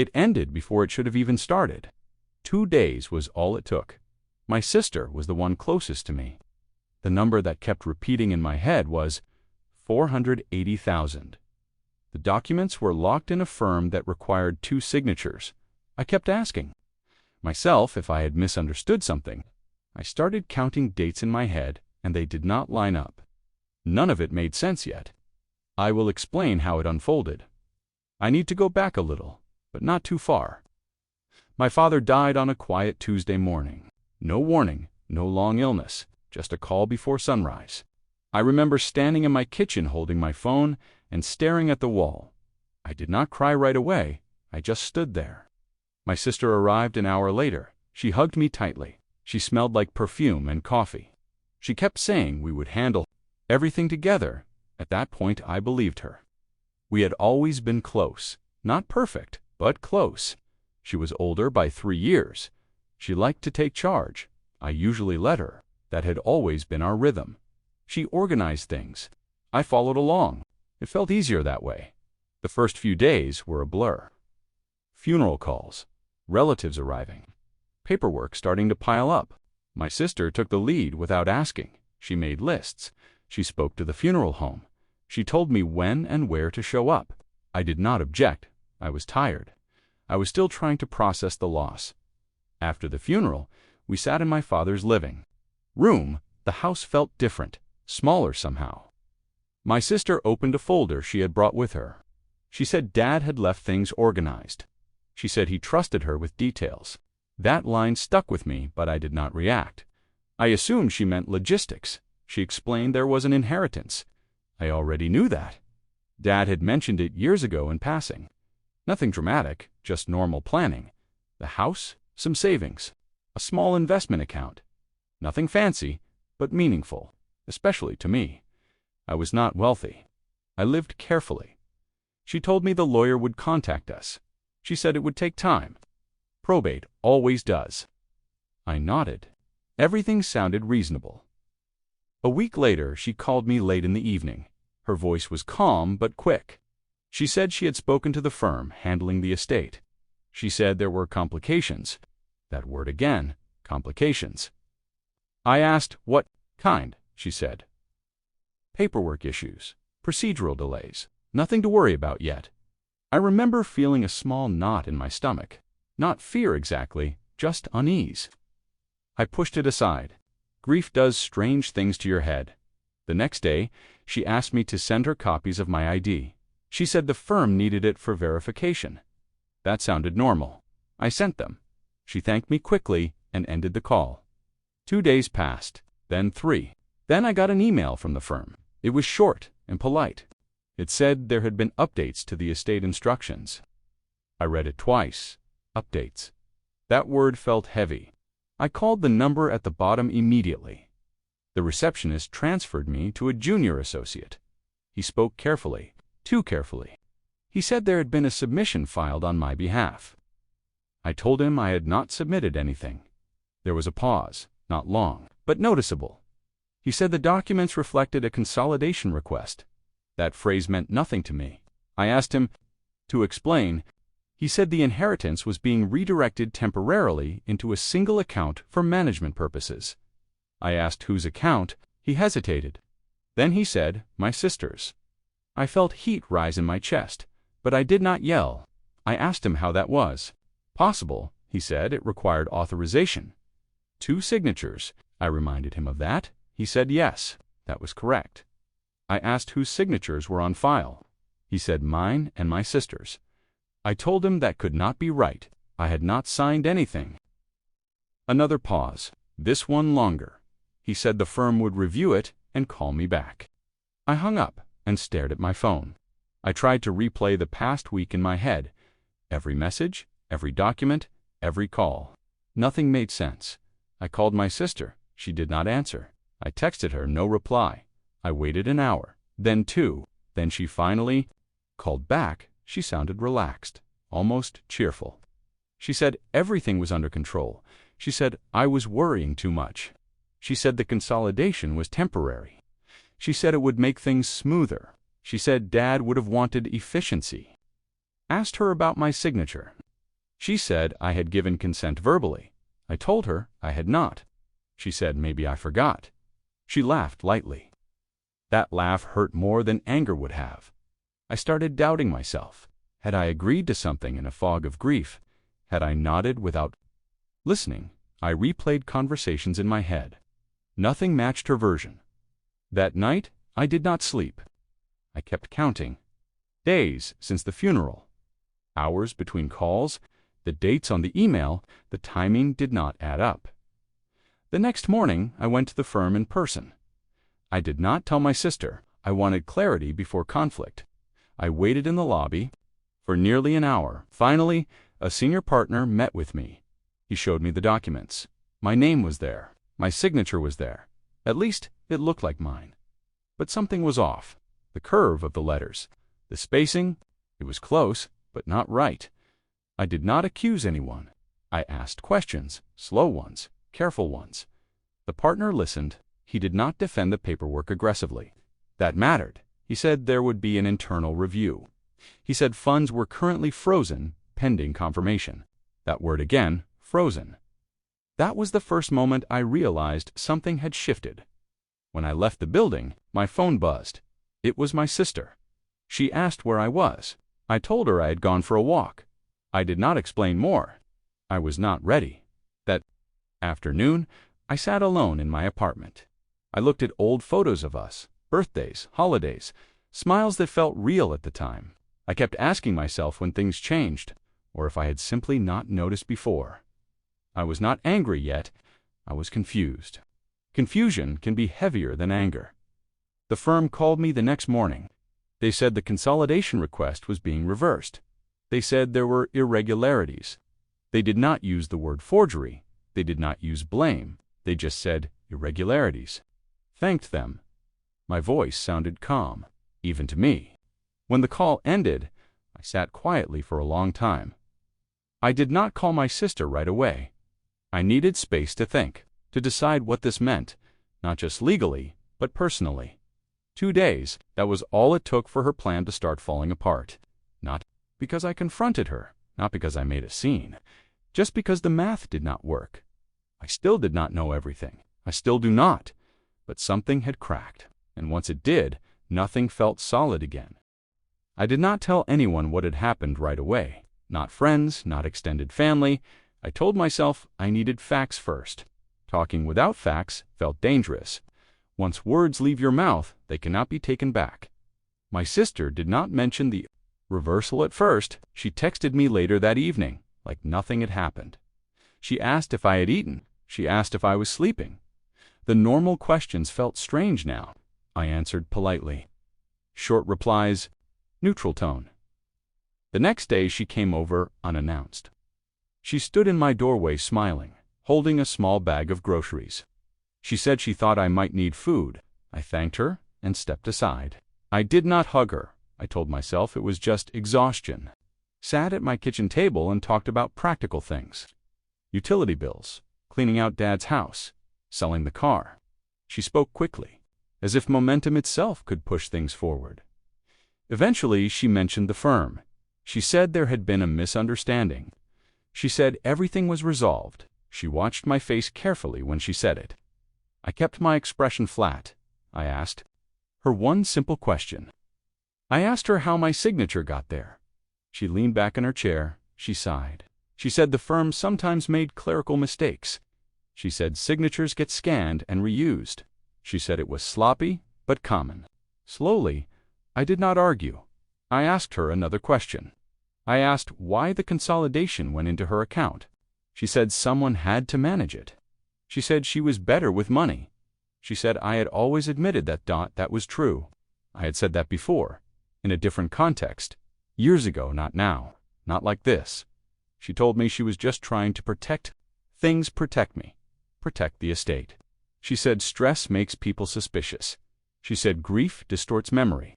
It ended before it should have even started. 2 days was all it took. My sister was the one closest to me. The number that kept repeating in my head was 480,000. The documents were locked in a firm that required 2 signatures. I kept asking myself if I had misunderstood something. I started counting dates in my head, and they did not line up. None of it made sense yet. I will explain how it unfolded. I need to go back a little, but not too far. My father died on a quiet Tuesday morning. No warning, no long illness, just a call before sunrise. I remember standing in my kitchen holding my phone and staring at the wall. I did not cry right away. I just stood there. My sister arrived an hour later. She hugged me tightly. She smelled like perfume and coffee. She kept saying we would handle everything together. At that point, I believed her. We had always been close. Not perfect, but close. She was older by 3 years. She liked to take charge. I usually let her. That had always been our rhythm. She organized things. I followed along. It felt easier that way. The first few days were a blur. Funeral calls, relatives arriving, paperwork starting to pile up. My sister took the lead without asking. She made lists. She spoke to the funeral home. She told me when and where to show up. I did not object. I was tired. I was still trying to process the loss. After the funeral, we sat in my father's living room. The house felt different, smaller somehow. My sister opened a folder she had brought with her. She said Dad had left things organized. She said he trusted her with details. That line stuck with me, but I did not react. I assumed she meant logistics. She explained there was an inheritance. I already knew that. Dad had mentioned it years ago in passing. Nothing dramatic, just normal planning. The house, some savings, a small investment account. Nothing fancy, but meaningful, especially to me. I was not wealthy. I lived carefully. She told me the lawyer would contact us. She said it would take time. Probate always does. I nodded. Everything sounded reasonable. A week later, she called me late in the evening. Her voice was calm but quick. She said she had spoken to the firm handling the estate. She said there were complications. That word again, complications. I asked, what kind, she said. Paperwork issues, procedural delays, nothing to worry about yet. I remember feeling a small knot in my stomach. Not fear exactly, just unease. I pushed it aside. Grief does strange things to your head. The next day, she asked me to send her copies of my ID. She said the firm needed it for verification. That sounded normal. I sent them. She thanked me quickly and ended the call. 2 days passed, then 3. Then I got an email from the firm. It was short and polite. It said there had been updates to the estate instructions. I read it twice. Updates. That word felt heavy. I called the number at the bottom immediately. The receptionist transferred me to a junior associate. He spoke carefully, too carefully. He said there had been a submission filed on my behalf. I told him I had not submitted anything. There was a pause, not long, but noticeable. He said the documents reflected a consolidation request. That phrase meant nothing to me. I asked him to explain. He said the inheritance was being redirected temporarily into a single account for management purposes. I asked whose account. He hesitated. Then he said, my sister's. I felt heat rise in my chest, but I did not yell. I asked him how that was. Possible, he said, it required authorization. 2 signatures. I reminded him of that. He said yes, that was correct. I asked whose signatures were on file. He said mine and my sister's. I told him that could not be right. I had not signed anything. Another pause, this one longer. He said the firm would review it and call me back. I hung up and stared at my phone. I tried to replay the past week in my head. Every message, every document, every call. Nothing made sense. I called my sister. She did not answer. I texted her, no reply. I waited an hour, then 2. Then she finally called back. She sounded relaxed, almost cheerful. She said everything was under control. She said I was worrying too much. She said the consolidation was temporary. She said it would make things smoother. She said Dad would have wanted efficiency. Asked her about my signature. She said I had given consent verbally. I told her I had not. She said maybe I forgot. She laughed lightly. That laugh hurt more than anger would have. I started doubting myself. Had I agreed to something in a fog of grief? Had I nodded without listening? I replayed conversations in my head. Nothing matched her version. That night, I did not sleep. I kept counting. Days since the funeral. Hours between calls. The dates on the email. The timing did not add up. The next morning, I went to the firm in person. I did not tell my sister. I wanted clarity before conflict. I waited in the lobby for nearly an hour. Finally, a senior partner met with me. He showed me the documents. My name was there. My signature was there. At least, it looked like mine. But something was off. The curve of the letters. The spacing. It was close, but not right. I did not accuse anyone. I asked questions, slow ones, careful ones. The partner listened. He did not defend the paperwork aggressively. That mattered. He said there would be an internal review. He said funds were currently frozen, pending confirmation. That word again, frozen. That was the first moment I realized something had shifted. When I left the building, my phone buzzed. It was my sister. She asked where I was. I told her I had gone for a walk. I did not explain more. I was not ready. That afternoon, I sat alone in my apartment. I looked at old photos of us, birthdays, holidays, smiles that felt real at the time. I kept asking myself when things changed, or if I had simply not noticed before. I was not angry yet. I was confused. Confusion can be heavier than anger. The firm called me the next morning. They said the consolidation request was being reversed. They said there were irregularities. They did not use the word forgery. They did not use blame. They just said irregularities. Thanked them. My voice sounded calm, even to me. When the call ended, I sat quietly for a long time. I did not call my sister right away. I needed space to think, to decide what this meant, not just legally, but personally. 2 days, that was all it took for her plan to start falling apart. Not because I confronted her, not because I made a scene, just because the math did not work. I still did not know everything. I still do not. But something had cracked, and once it did, nothing felt solid again. I did not tell anyone what had happened right away. Not friends, not extended family. I told myself I needed facts first. Talking without facts felt dangerous. Once words leave your mouth, they cannot be taken back. My sister did not mention the reversal at first. She texted me later that evening, like nothing had happened. She asked if I had eaten. She asked if I was sleeping. The normal questions felt strange now. I answered politely. Short replies, neutral tone. The next day she came over unannounced. She stood in my doorway smiling, holding a small bag of groceries. She said she thought I might need food. I thanked her and stepped aside. I did not hug her. I told myself it was just exhaustion. Sat at my kitchen table and talked about practical things. Utility bills, cleaning out Dad's house, selling the car. She spoke quickly, as if momentum itself could push things forward. Eventually, she mentioned the firm. She said there had been a misunderstanding. She said everything was resolved. She watched my face carefully when she said it. I kept my expression flat. I asked her one simple question. I asked her how my signature got there. She leaned back in her chair. She sighed. She said the firm sometimes made clerical mistakes. She said signatures get scanned and reused. She said it was sloppy, but common. Slowly, I did not argue. I asked her another question. I asked why the consolidation went into her account. She said someone had to manage it. She said she was better with money. She said I had always admitted that was true. I had said that before, in a different context, years ago, not now, not like this. She told me she was just trying to protect me, protect the estate. She said stress makes people suspicious. She said grief distorts memory.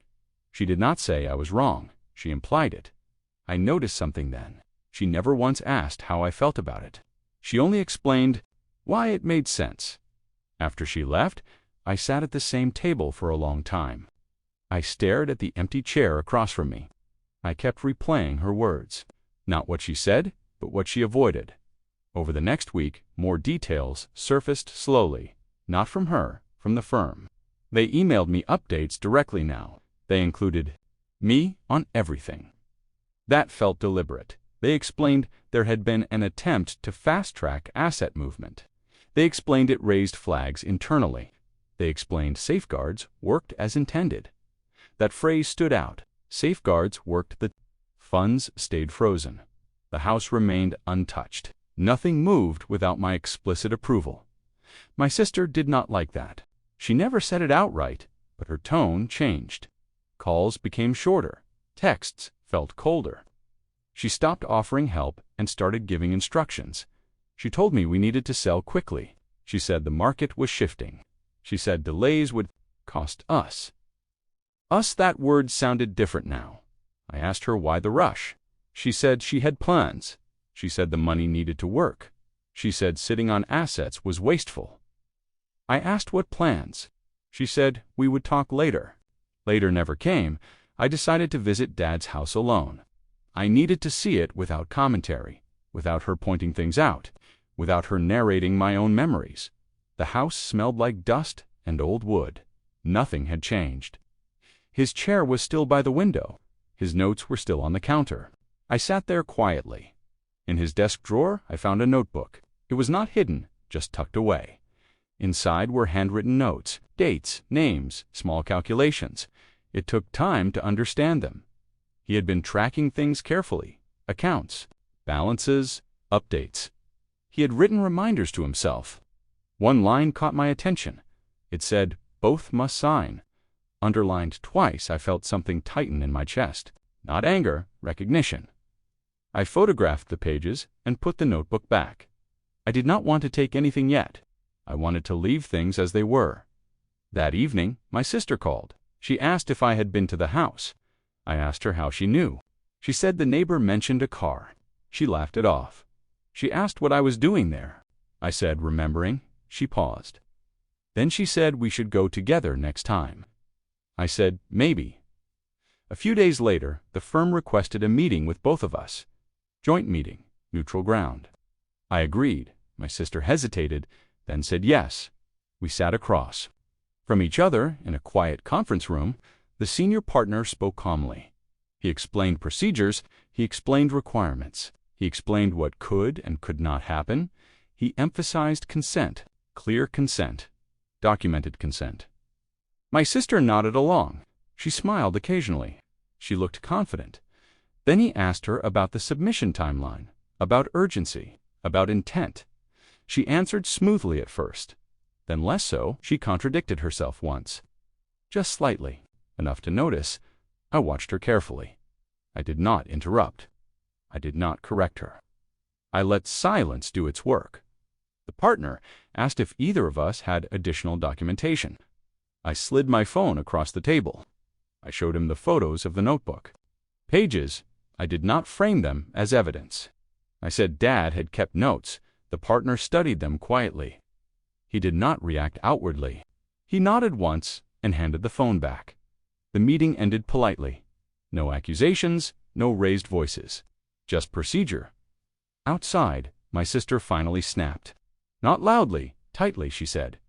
She did not say I was wrong. She implied it. I noticed something then. She never once asked how I felt about it. She only explained why it made sense. After she left, I sat at the same table for a long time. I stared at the empty chair across from me. I kept replaying her words. Not what she said, but what she avoided. Over the next week, more details surfaced slowly, not from her, from the firm. They emailed me updates directly now. They included me on everything. That felt deliberate. They explained there had been an attempt to fast-track asset movement. They explained it raised flags internally. They explained safeguards worked as intended. That phrase stood out. Safeguards worked. The funds stayed frozen. The house remained untouched. Nothing moved without my explicit approval. My sister did not like that. She never said it outright, but her tone changed. Calls became shorter. Texts felt colder. She stopped offering help and started giving instructions. She told me we needed to sell quickly. She said the market was shifting. She said delays would cost us. Us, that word sounded different now. I asked her why the rush. She said she had plans. She said the money needed to work. She said sitting on assets was wasteful. I asked what plans. She said we would talk later. Later never came. I decided to visit Dad's house alone. I needed to see it without commentary, without her pointing things out, without her narrating my own memories. The house smelled like dust and old wood. Nothing had changed. His chair was still by the window. His notes were still on the counter. I sat there quietly. In his desk drawer, I found a notebook. It was not hidden, just tucked away. Inside were handwritten notes, dates, names, small calculations. It took time to understand them. He had been tracking things carefully, accounts, balances, updates. He had written reminders to himself. One line caught my attention. It said, "Both must sign." Underlined twice, I felt something tighten in my chest. Not anger, recognition. I photographed the pages and put the notebook back. I did not want to take anything yet. I wanted to leave things as they were. That evening, my sister called. She asked if I had been to the house. I asked her how she knew. She said the neighbor mentioned a car. She laughed it off. She asked what I was doing there. I said, remembering. She paused. Then she said we should go together next time. I said, maybe. A few days later, the firm requested a meeting with both of us. Joint meeting, neutral ground. I agreed. My sister hesitated, then said yes. We sat across. From each other, in a quiet conference room, the senior partner spoke calmly. He explained procedures, he explained requirements, he explained what could and could not happen. He emphasized consent, clear consent, documented consent. My sister nodded along. She smiled occasionally. She looked confident. Then he asked her about the submission timeline, about urgency, about intent. She answered smoothly at first. Then less so, she contradicted herself once. Just slightly, enough to notice. I watched her carefully. I did not interrupt. I did not correct her. I let silence do its work. The partner asked if either of us had additional documentation. I slid my phone across the table. I showed him the photos of the notebook. Pages, I did not frame them as evidence. I said Dad had kept notes. The partner studied them quietly. He did not react outwardly. He nodded once and handed the phone back. The meeting ended politely. No accusations, no raised voices. Just procedure. Outside, my sister finally snapped. Not loudly, tightly, she said.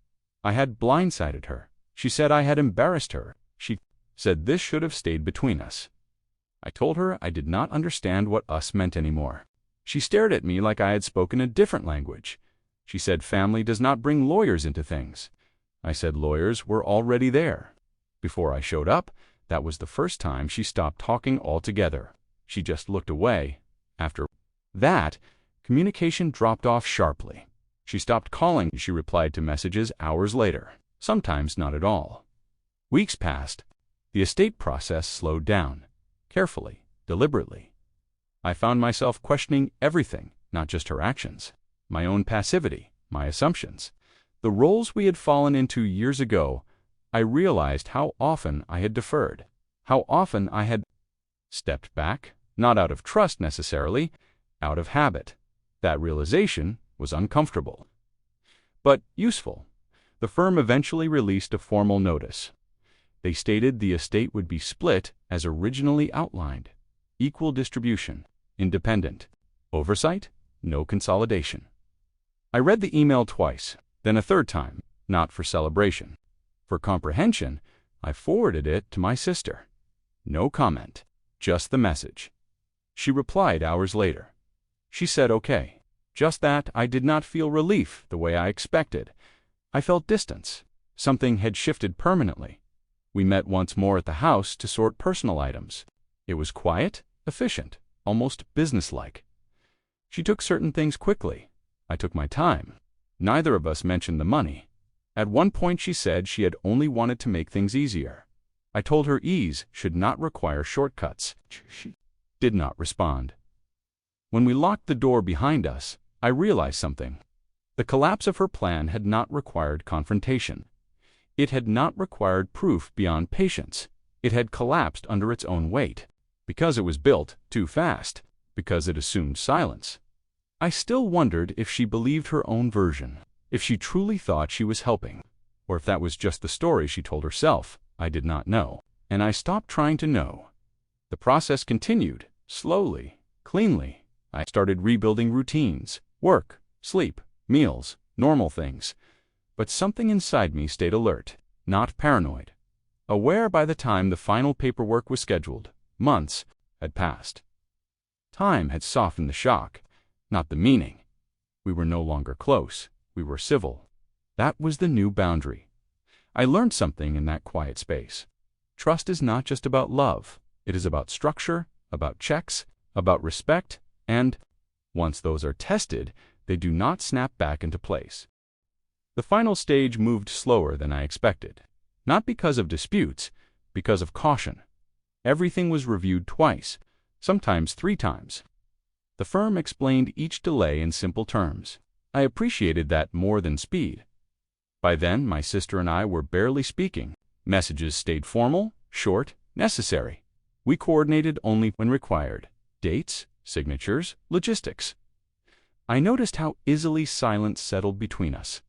I had blindsided her. She said I had embarrassed her. She said this should have stayed between us. I told her I did not understand what us meant anymore. She stared at me like I had spoken a different language. She said family does not bring lawyers into things. I said lawyers were already there. Before I showed up, that was the first time she stopped talking altogether. She just looked away. After that, communication dropped off sharply. She stopped calling. She replied to messages hours later, sometimes not at all. Weeks passed. The estate process slowed down, carefully, deliberately. I found myself questioning everything, not just her actions, my own passivity, my assumptions. The roles we had fallen into years ago. I realized how often I had deferred, how often I had stepped back, not out of trust necessarily, out of habit. That realization was uncomfortable, but useful. The firm eventually released a formal notice. They stated the estate would be split as originally outlined, equal distribution, independent. Oversight? No consolidation. I read the email twice, then a third time, not for celebration. For comprehension, I forwarded it to my sister. No comment, just the message. She replied hours later. She said okay. Just that I did not feel relief the way I expected. I felt distance. Something had shifted permanently. We met once more at the house to sort personal items. It was quiet, efficient, almost businesslike. She took certain things quickly. I took my time. Neither of us mentioned the money. At one point she said she had only wanted to make things easier. I told her ease should not require shortcuts. She did not respond. When we locked the door behind us, I realized something. The collapse of her plan had not required confrontation. It had not required proof beyond patience. It had collapsed under its own weight. Because it was built too fast. Because it assumed silence. I still wondered if she believed her own version, if she truly thought she was helping, or if that was just the story she told herself. I did not know, and I stopped trying to know. The process continued, slowly, cleanly. I started rebuilding routines, work, sleep, meals, normal things. But something inside me stayed alert, not paranoid. Aware by the time the final paperwork was scheduled, months had passed. Time had softened the shock, not the meaning. We were no longer close. We were civil. That was the new boundary. I learned something in that quiet space. Trust is not just about love. It is about structure, about checks, about respect, and, once those are tested, they do not snap back into place. The final stage moved slower than I expected. Not because of disputes, because of caution. Everything was reviewed twice, sometimes 3 times. The firm explained each delay in simple terms. I appreciated that more than speed. By then, my sister and I were barely speaking. Messages stayed formal, short, necessary. We coordinated only when required. Dates, signatures, logistics. I noticed how easily silence settled between us.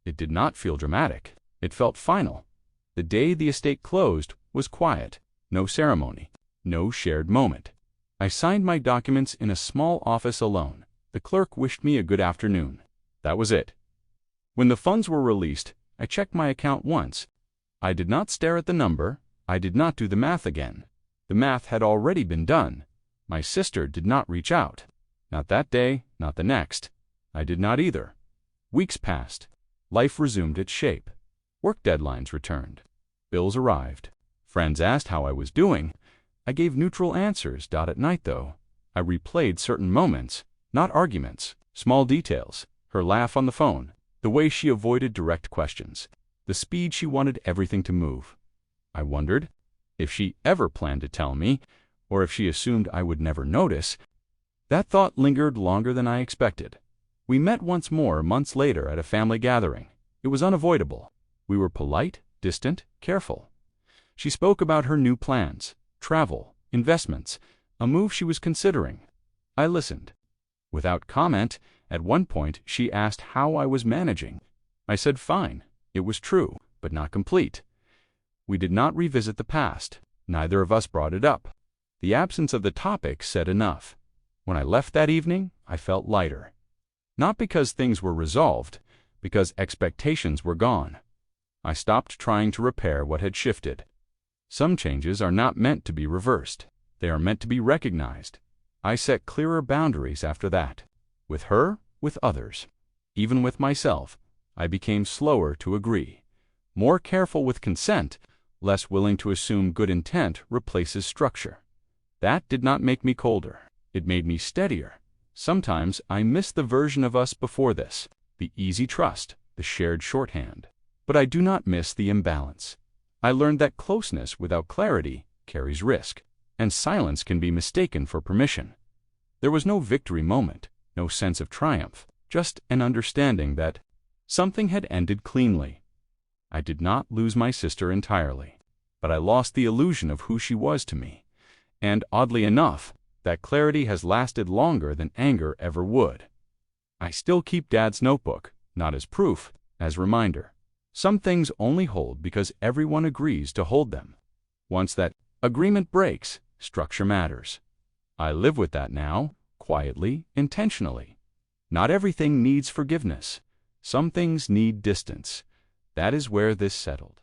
It did not feel dramatic. It felt final. The day the estate closed was quiet. No ceremony. No shared moment. I signed my documents in a small office alone. The clerk wished me a good afternoon. That was it. When the funds were released, I checked my account once. I did not stare at the number. I did not do the math again. The math had already been done. My sister did not reach out. Not that day, not the next. I did not either. Weeks passed. Life resumed its shape. Work deadlines returned. Bills arrived. Friends asked how I was doing. I gave neutral answers. At night, though, I replayed certain moments, not arguments, small details. Her laugh on the phone, the way she avoided direct questions, the speed she wanted everything to move. I wondered if she ever planned to tell me, or if she assumed I would never notice. That thought lingered longer than I expected. We met once more months later at a family gathering. It was unavoidable. We were polite, distant, careful. She spoke about her new plans, travel, investments, a move she was considering. I listened. Without comment, at one point she asked how I was managing. I said fine. It was true, but not complete. We did not revisit the past. Neither of us brought it up. The absence of the topic said enough. When I left that evening, I felt lighter. Not because things were resolved, because expectations were gone. I stopped trying to repair what had shifted. Some changes are not meant to be reversed. They are meant to be recognized. I set clearer boundaries after that. With her, with others. Even with myself, I became slower to agree. More careful with consent, less willing to assume good intent replaces structure. That did not make me colder. It made me steadier. Sometimes I miss the version of us before this, the easy trust, the shared shorthand. But I do not miss the imbalance. I learned that closeness without clarity carries risk, and silence can be mistaken for permission. There was no victory moment, no sense of triumph, just an understanding that something had ended cleanly. I did not lose my sister entirely, but I lost the illusion of who she was to me. And oddly enough, that clarity has lasted longer than anger ever would. I still keep Dad's notebook, not as proof, as reminder. Some things only hold because everyone agrees to hold them. Once that agreement breaks, structure matters. I live with that now, quietly, intentionally. Not everything needs forgiveness. Some things need distance. That is where this settled.